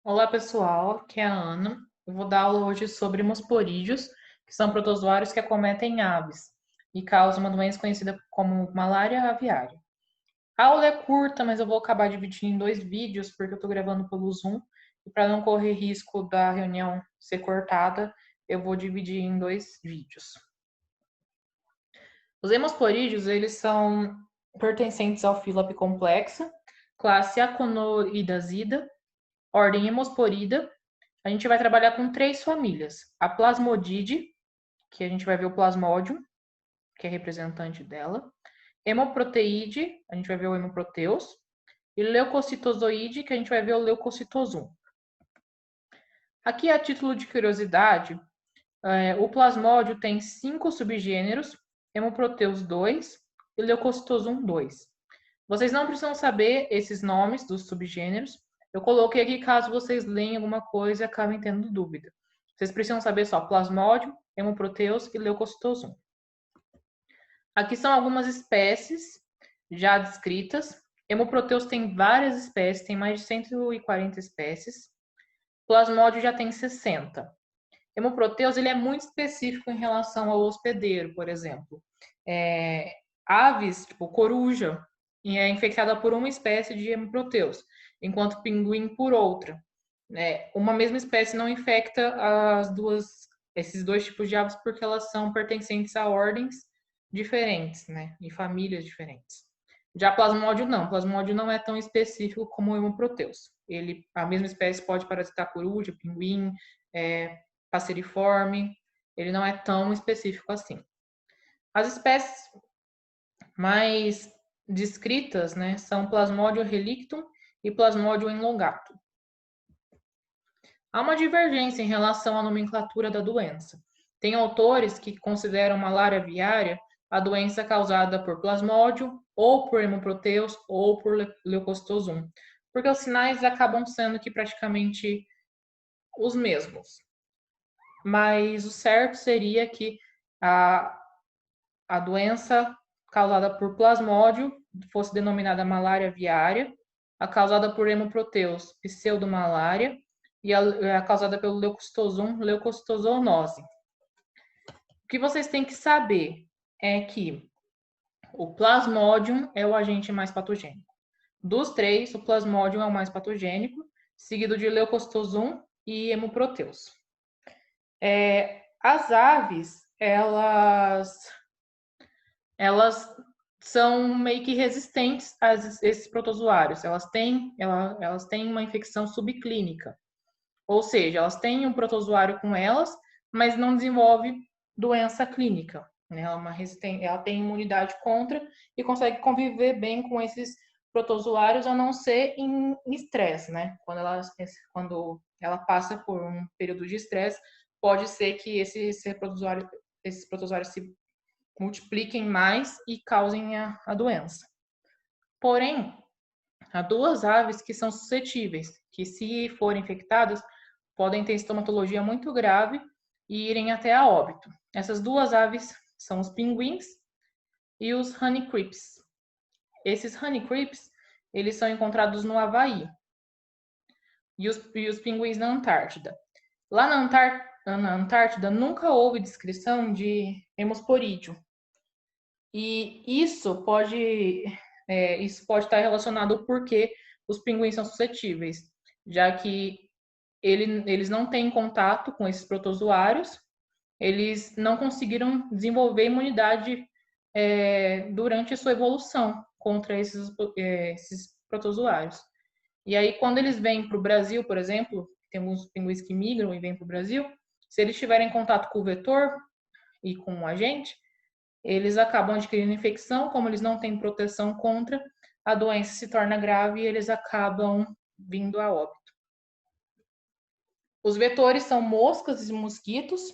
Olá pessoal, aqui é a Ana. Eu vou dar aula hoje sobre mosporídeos, que são protozoários que acometem aves e causam uma doença conhecida como malária aviária. A aula é curta, mas eu vou acabar dividindo em dois vídeos, porque eu estou gravando pelo Zoom, e para não correr risco da reunião ser cortada, eu vou dividir em dois vídeos. Os hemosporídeos, eles são pertencentes ao filo Apicomplexa, classe Aconoidasida, ordem Hemosporida. A gente vai trabalhar com três famílias. A Plasmodide, que a gente vai ver o Plasmodium, que é representante dela. Hemoproteide, a gente vai ver o Hemoproteus. E Leucocitozoide, que a gente vai ver o Leucocitosum. Aqui, a título de curiosidade, o Plasmódio tem 5 subgêneros, Hemoproteus 2 e Leucocitosum 2. Vocês não precisam saber esses nomes dos subgêneros. Eu coloquei aqui caso vocês leiam alguma coisa e acabem tendo dúvida. Vocês precisam saber só Plasmodium, Hemoproteus e Leucocitosum. Aqui são algumas espécies já descritas. Hemoproteus tem várias espécies, tem mais de 140 espécies. Plasmódio já tem 60. Hemoproteus ele é muito específico em relação ao hospedeiro, por exemplo. Aves, tipo coruja, é infectada por uma espécie de hemoproteus, enquanto pinguim por outra. Uma mesma espécie não infecta esses dois tipos de aves porque elas são pertencentes a ordens diferentes, né, e famílias diferentes. Já Plasmódio não. Plasmódio não é tão específico como o Hemoproteus. A mesma espécie pode parasitar coruja, pinguim, passeriforme. Ele não é tão específico assim. As espécies mais descritas, né, são Plasmodium relictum e Plasmodium elongatum. Há uma divergência em relação à nomenclatura da doença. Tem autores que consideram malária aviária a doença causada por Plasmodium, ou por Hemoproteus, ou por Leucocitosum, porque os sinais acabam sendo que praticamente os mesmos. Mas o certo seria que a doença causada por Plasmodium fosse denominada malária aviária, a causada por Hemoproteus, pseudomalária, e a causada pelo Leucocitosum, leucocitozoonose. O que vocês têm que saber é que o Plasmodium é o agente mais patogênico. Dos três, o Plasmodium é o mais patogênico, seguido de Leucocitosum e Hemoproteus. As aves, elas são meio que resistentes a esses protozoários. Elas têm uma infecção subclínica. Ou seja, elas têm um protozoário com elas, mas não desenvolve doença clínica. Né? Ela tem imunidade contra e consegue conviver bem com esses protozoários, a não ser em estresse. Né? Quando ela passa por um período de estresse, pode ser que esses protozoários se multipliquem mais e causem a doença. Porém, há duas aves que são suscetíveis, que se forem infectadas, podem ter estomatologia muito grave e irem até a óbito. Essas duas aves são os pinguins e os honeycreeps. Esses honeycreeps, eles são encontrados no Havaí e os pinguins na Antártida. Lá na Antártida nunca houve descrição de hemosporídeo. E isso pode estar relacionado ao porquê os pinguins são suscetíveis, já que eles não têm contato com esses protozoários, eles não conseguiram desenvolver imunidade durante a sua evolução contra esses protozoários. E aí, quando eles vêm para o Brasil, por exemplo, tem alguns pinguins que migram e vêm para o Brasil, se eles tiverem contato com o vetor e com o agente, eles acabam adquirindo infecção, como eles não têm proteção contra, a doença se torna grave e eles acabam vindo a óbito. Os vetores são moscas e mosquitos.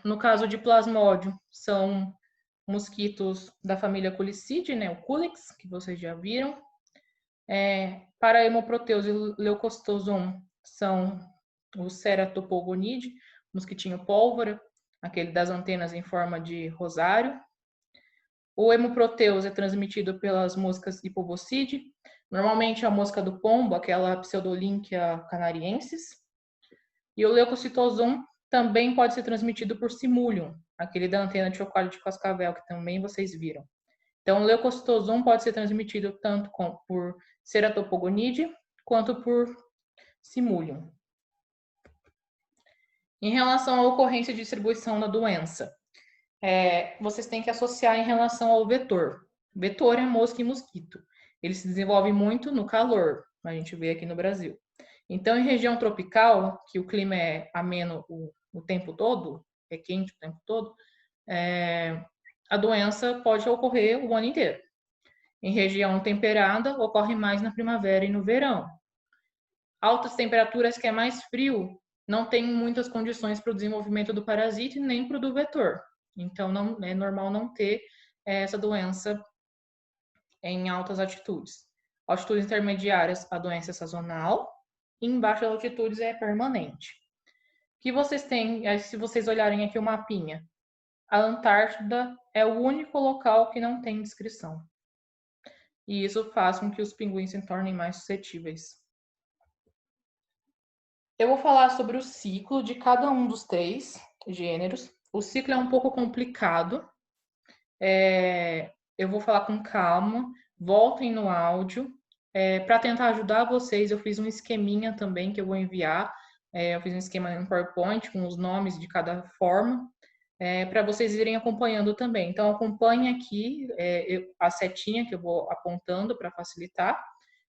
No caso de Plasmodium, são mosquitos da família Culicidae, né, o Culex, que vocês já viram. Para Hemoproteus e Leucocitosum, são o Ceratopogonidae, mosquitinho pólvora, aquele das antenas em forma de rosário. O Hemoproteus é transmitido pelas moscas Hipobocide. Normalmente a mosca do pombo, aquela Pseudolynchia canariensis. E o leucocitosum também pode ser transmitido por Simulium, aquele da antena de chocalho de cascavel, que também vocês viram. Então, o leucocitosum pode ser transmitido tanto por Ceratopogonide quanto por Simulium. Em relação à ocorrência e distribuição da doença, vocês têm que associar em relação ao vetor. Vetor é mosca e mosquito. Ele se desenvolve muito no calor, a gente vê aqui no Brasil. Então, em região tropical, que o clima é ameno o tempo todo, é quente o tempo todo, a doença pode ocorrer o ano inteiro. Em região temperada, ocorre mais na primavera e no verão. Altas temperaturas, que é mais frio, não tem muitas condições para o desenvolvimento do parasita e nem para o do vetor. Então, não é normal não ter essa doença em altas altitudes. Altitudes intermediárias, a doença é sazonal, e em baixas altitudes é permanente. O que vocês têm, se vocês olharem aqui o mapinha, a Antártida é o único local que não tem descrição. E isso faz com que os pinguins se tornem mais suscetíveis. Eu vou falar sobre o ciclo de cada um dos 3 gêneros. O ciclo é um pouco complicado. Eu vou falar com calma. Voltem no áudio. Para tentar ajudar vocês, eu fiz um esqueminha também que eu vou enviar. Eu fiz um esquema em PowerPoint com os nomes de cada forma, para vocês irem acompanhando também. Então, acompanhe aqui a setinha que eu vou apontando para facilitar.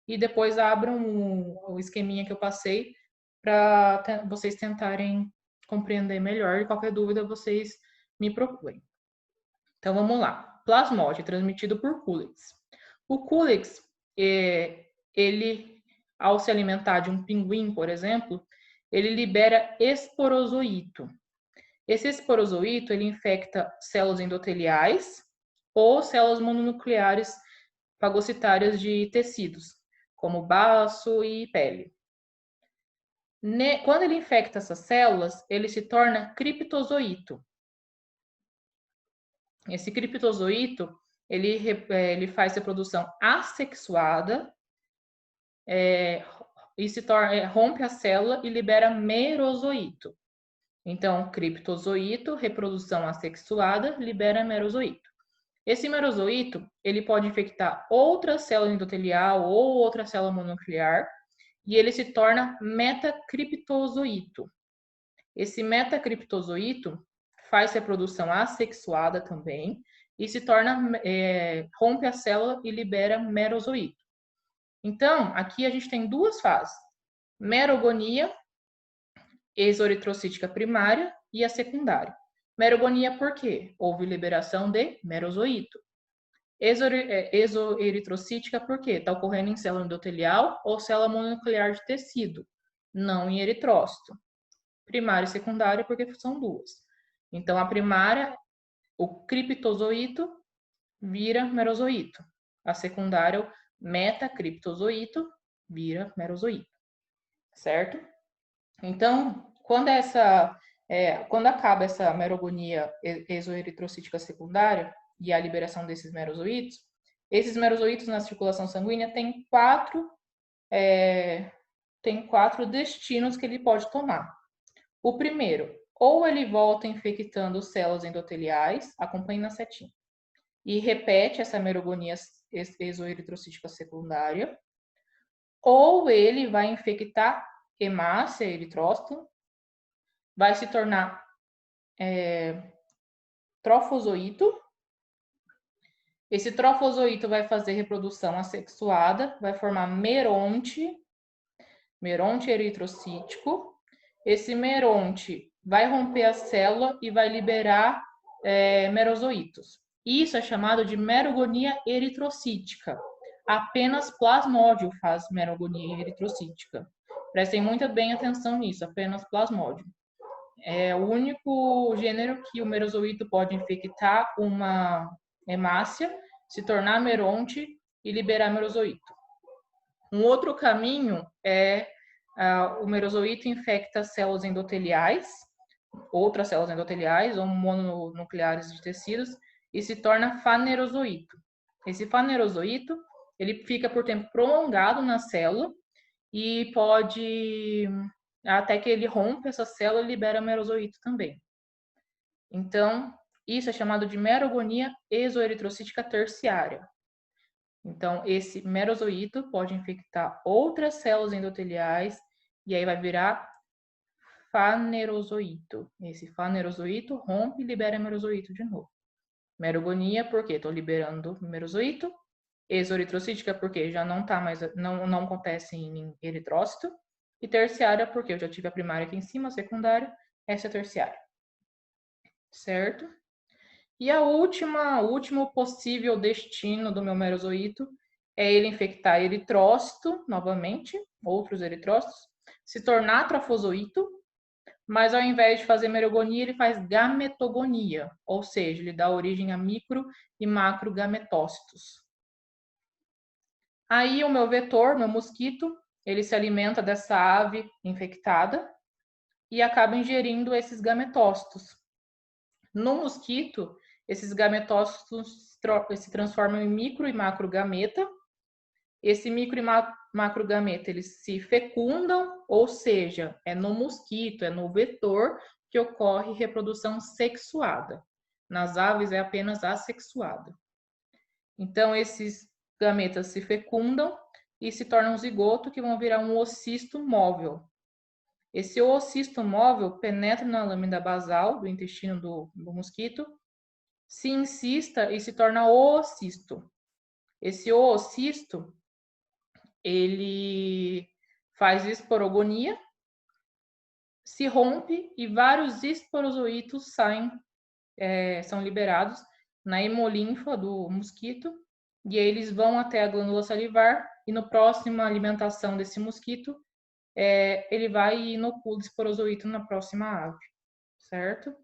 E depois abram o esqueminha que eu passei para vocês tentarem compreender melhor. E qualquer dúvida, vocês me procurem. Então, vamos lá. Plasmode, transmitido por Culex. O Culex, ele, ao se alimentar de um pinguim, por exemplo, ele libera esporozoito. Esse esporozoito, ele infecta células endoteliais ou células mononucleares fagocitárias de tecidos, como baço e pele. Quando ele infecta essas células, ele se torna criptozoito. Esse criptozoito, ele faz reprodução assexuada e rompe a célula e libera merozoito. Então, criptozoito, reprodução assexuada, libera merozoito. Esse merozoito, ele pode infectar outra célula endotelial ou outra célula mononuclear, e ele se torna metacriptozoito. Esse metacriptozoito faz reprodução assexuada também e se torna, rompe a célula e libera merozoito. Então, aqui a gente tem 2 fases: merogonia, exoeritrocítica primária, e a secundária. Merogonia por quê? Houve liberação de merozoito. Exoeritrocítica por quê? Está ocorrendo em célula endotelial ou célula mononuclear de tecido, não em eritrócito. Primária e secundária porque são 2. Então, a primária, o criptozoito vira merozoito. A secundária, o metacriptozoito vira merozoito. Certo? Então, quando acaba essa merogonia exoeritrocítica secundária e a liberação desses merozoítos, esses merozoítos na circulação sanguínea têm 4 destinos que ele pode tomar. O primeiro, ou ele volta infectando células endoteliais, acompanhe na setinha, e repete essa merogonia exoeritrocítica secundária, ou ele vai infectar hemácia, eritrócito, vai se tornar trofozoito. Esse trofozoito vai fazer reprodução assexuada, vai formar meronte eritrocítico. Esse meronte vai romper a célula e vai liberar merozoítos. Isso é chamado de merogonia eritrocítica. Apenas plasmódio faz merogonia eritrocítica. Prestem muito bem atenção nisso, apenas plasmódio. É o único gênero que o merozoíto pode infectar uma hemácia, se tornar meronte e liberar merozoíto. Um outro caminho é o merozoíto infecta células endoteliais, outras células endoteliais ou mononucleares de tecidos, e se torna fanerozoíto. Esse fanerozoíto, ele fica por tempo prolongado na célula e pode, até que ele rompe essa célula e libera merozoíto também. Então, isso é chamado de merogonia exoeritrocítica terciária. Então, esse merozoíto pode infectar outras células endoteliais e aí vai virar fanerozoíto. Esse fanerozoíto rompe e libera merozoíto de novo. Merogonia, porque estou liberando merozoíto. Exoeritrocítica, porque já não tá mais, não acontece em eritrócito. E terciária, porque eu já tive a primária aqui em cima, a secundária, essa é a terciária. Certo? E o último possível destino do meu merozoíto é ele infectar eritrócito, novamente, outros eritrócitos, se tornar trofozoíto, mas ao invés de fazer merogonia, ele faz gametogonia, ou seja, ele dá origem a micro e macro gametócitos. Aí o meu vetor, meu mosquito, ele se alimenta dessa ave infectada e acaba ingerindo esses gametócitos. No mosquito, esses gametócitos se transformam em micro e macro gameta. Esse micro e macro gameta, eles se fecundam, ou seja, é no mosquito, é no vetor que ocorre reprodução sexuada. Nas aves é apenas assexuada. Então, esses gametas se fecundam e se tornam um zigoto que vão virar um oocisto móvel. Esse oocisto móvel penetra na lâmina basal do intestino do mosquito, se incista e se torna oocisto. Esse oocisto, ele faz esporogonia, se rompe e vários esporozoítos são liberados na hemolinfa do mosquito, e aí eles vão até a glândula salivar, e no próximo alimentação desse mosquito, ele vai e inocula o esporozoíto na próxima ave, certo?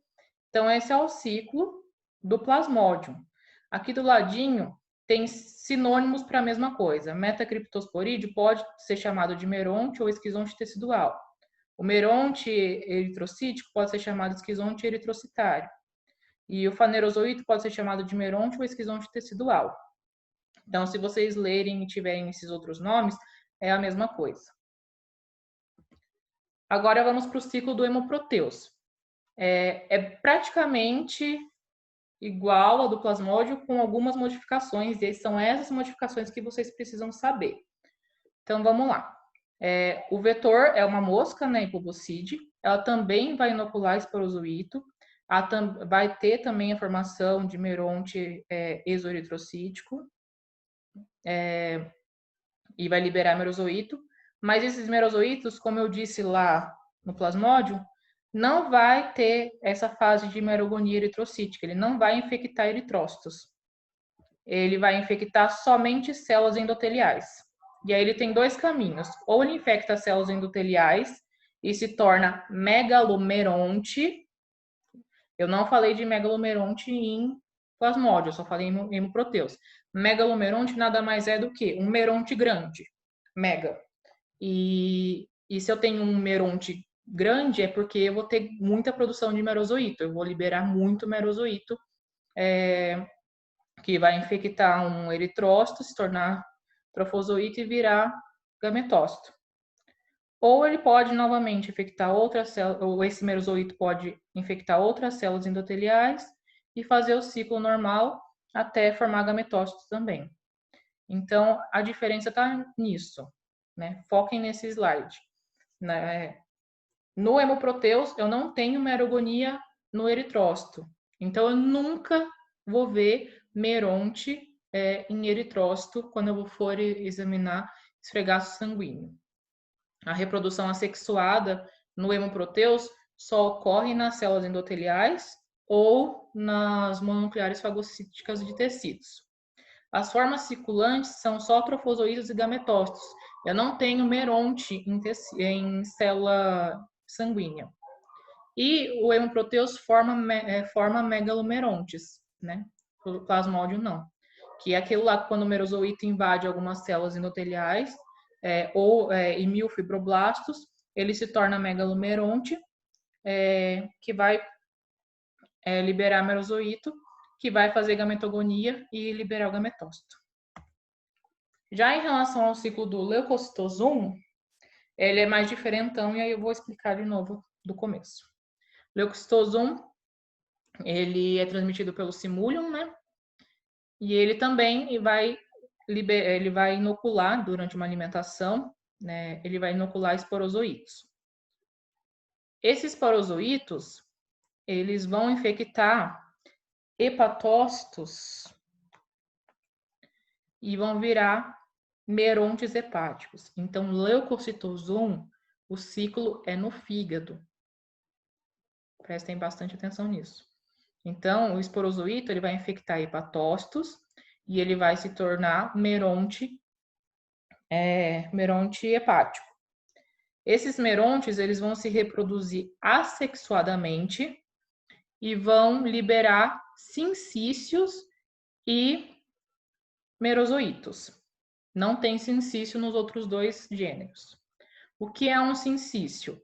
Então, esse é o ciclo do Plasmodium. Aqui do ladinho tem sinônimos para a mesma coisa. Metacriptosporídeo pode ser chamado de meronte ou esquizonte tecidual. O meronte eritrocítico pode ser chamado de esquizonte eritrocitário. E o fanerozoíto pode ser chamado de meronte ou esquizonte tecidual. Então, se vocês lerem e tiverem esses outros nomes, é a mesma coisa. Agora vamos para o ciclo do hemoproteus. É praticamente igual ao do plasmódio, com algumas modificações, e são essas modificações que vocês precisam saber. Então, vamos lá. O vetor é uma mosca, né, hipobocide, ela também vai inocular esporozoíto, vai ter também a formação de meronte exoeritrocítico, e vai liberar merozoíto, mas esses merozoítos, como eu disse lá no plasmódio, não vai ter essa fase de merogonia eritrocítica, ele não vai infectar eritrócitos. Ele vai infectar somente células endoteliais. E aí ele tem dois caminhos. Ou ele infecta células endoteliais e se torna megalomeronte. Eu não falei de megalomeronte em plasmódio, eu só falei em hemoproteus. Megalomeronte nada mais é do que um meronte grande, mega. E se eu tenho um meronte grande é porque eu vou ter muita produção de merozoíto, eu vou liberar muito merozoíto, que vai infectar um eritrócito, se tornar trofozoíto e virar gametócito. Ou ele pode novamente infectar outras células, ou esse merozoíto pode infectar outras células endoteliais e fazer o ciclo normal até formar gametócito também. Então, a diferença está nisso, né? Foquem nesse slide. No hemoproteus, eu não tenho merogonia no eritrócito. Então, eu nunca vou ver meronte em eritrócito quando eu for examinar esfregaço sanguíneo. A reprodução assexuada no hemoproteus só ocorre nas células endoteliais ou nas mononucleares fagocíticas de tecidos. As formas circulantes são só trofozoítos e gametócitos. Eu não tenho meronte em célula sanguínea. E o hemoproteus forma megalomerontes, né? O plasmódio não. Que é aquilo lá quando o merozoíto invade algumas células endoteliais ou em miofibroblastos, ele se torna megalomeronte, que vai liberar merozoíto, que vai fazer gametogonia e liberar o gametócito. Já em relação ao ciclo do leucocitosum, ele é mais diferentão e aí eu vou explicar de novo do começo. Leucocitosum, ele é transmitido pelo simúlium, né? E ele também ele vai inocular durante uma alimentação, né? Ele vai inocular esporozoítos. Esses esporozoítos, eles vão infectar hepatócitos e vão virar merontes hepáticos. Então, leucocitosum, o ciclo é no fígado. Prestem bastante atenção nisso. Então, o esporozoíto ele vai infectar hepatócitos e ele vai se tornar meronte hepático. Esses merontes eles vão se reproduzir assexuadamente e vão liberar sincícios e merozoítos. Não tem sincício nos outros dois gêneros. O que é um sincício?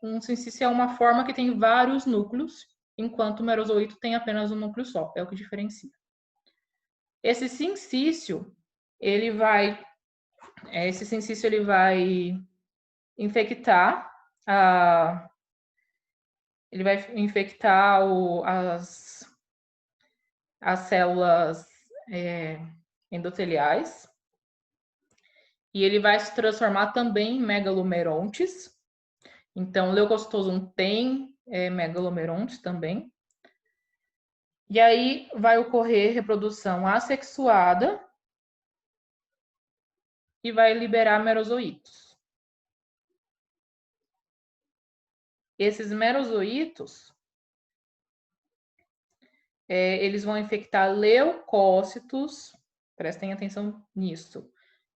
Um sincício é uma forma que tem vários núcleos, enquanto o merozoíto tem apenas um núcleo só. É o que diferencia. Esse sincício, esse sincício ele vai infectar as células endoteliais e ele vai se transformar também em megalomerontes. Então, leucocitosum tem megalomerontes também. E aí vai ocorrer reprodução assexuada e vai liberar merozoítos. Esses merozoítos, eles vão infectar leucócitos, prestem atenção nisso.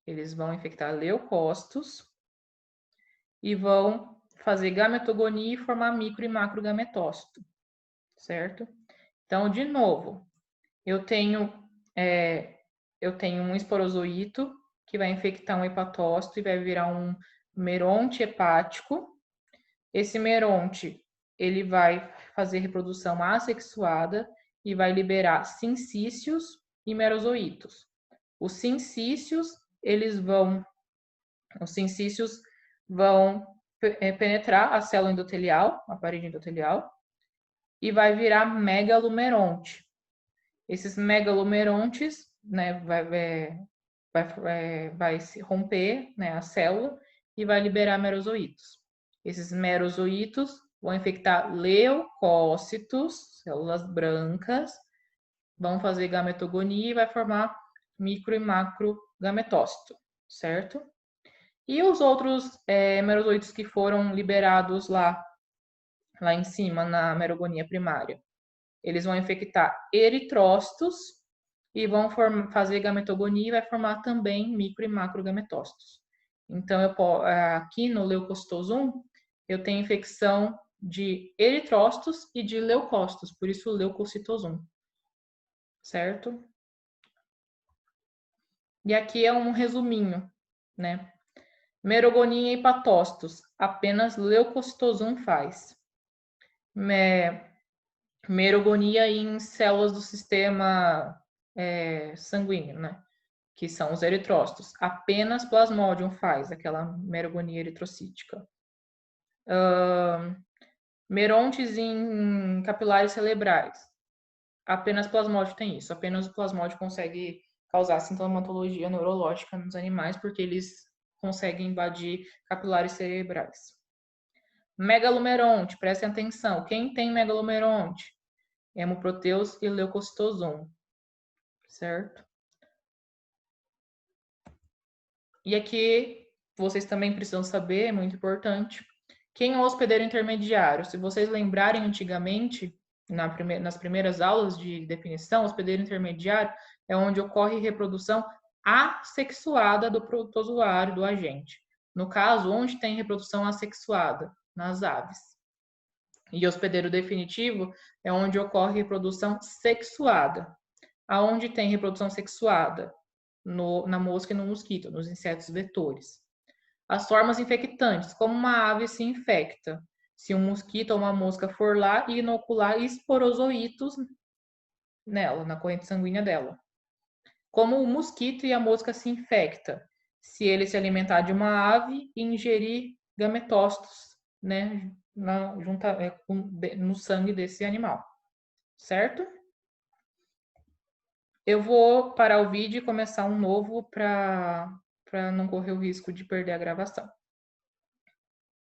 Eles vão infectar leucócitos e vão fazer gametogonia e formar micro e macrogametócito, certo? Então, de novo, eu tenho um esporozoíto que vai infectar um hepatócito e vai virar um meronte hepático. Esse meronte, ele vai fazer reprodução assexuada e vai liberar sincícios e merozoítos. Os sincícios vão penetrar a célula endotelial, a parede endotelial, e vai virar megalomeronte. Esses megalomerontes, né, vai se romper, né, a célula e vai liberar merozoítos. Esses merozoítos vão infectar leucócitos, células brancas, vão fazer gametogonia e vai formar micro e macro gametócito, certo? E os outros merozoítos que foram liberados lá em cima, na merogonia primária? Eles vão infectar eritrócitos e vão fazer gametogonia e vai formar também micro e macro gametócitos. Então, aqui no leucocitosum, eu tenho infecção de eritrócitos e de leucócitos, por isso leucocitosum, certo? E aqui é um resuminho, né? Merogonia e hepatócitos, apenas leucocitosum faz. Merogonia em células do sistema sanguíneo, né? Que são os eritrócitos. Apenas Plasmodium faz aquela merogonia eritrocítica. Merontes em capilares cerebrais. Apenas Plasmodium tem isso. Apenas o Plasmodium consegue causar sintomatologia neurológica nos animais, porque eles conseguem invadir capilares cerebrais. Megalomeronte, prestem atenção. Quem tem megalomeronte? Hemoproteus e leucocitosum, certo? E aqui vocês também precisam saber, é muito importante, quem é o hospedeiro intermediário. Se vocês lembrarem antigamente, nas primeiras aulas de definição, hospedeiro intermediário é onde ocorre reprodução assexuada do protozoário, do agente. No caso, onde tem reprodução assexuada? Nas aves. E hospedeiro definitivo é onde ocorre reprodução sexuada. Aonde tem reprodução sexuada? Na mosca e no mosquito, nos insetos vetores. As formas infectantes, como uma ave se infecta? Se um mosquito ou uma mosca for lá e inocular esporozoítos nela, na corrente sanguínea dela. como o mosquito e a mosca se infecta, se ele se alimentar de uma ave e ingerir gametócitos, né, no sangue desse animal, certo? Eu vou parar o vídeo e começar um novo para não correr o risco de perder a gravação.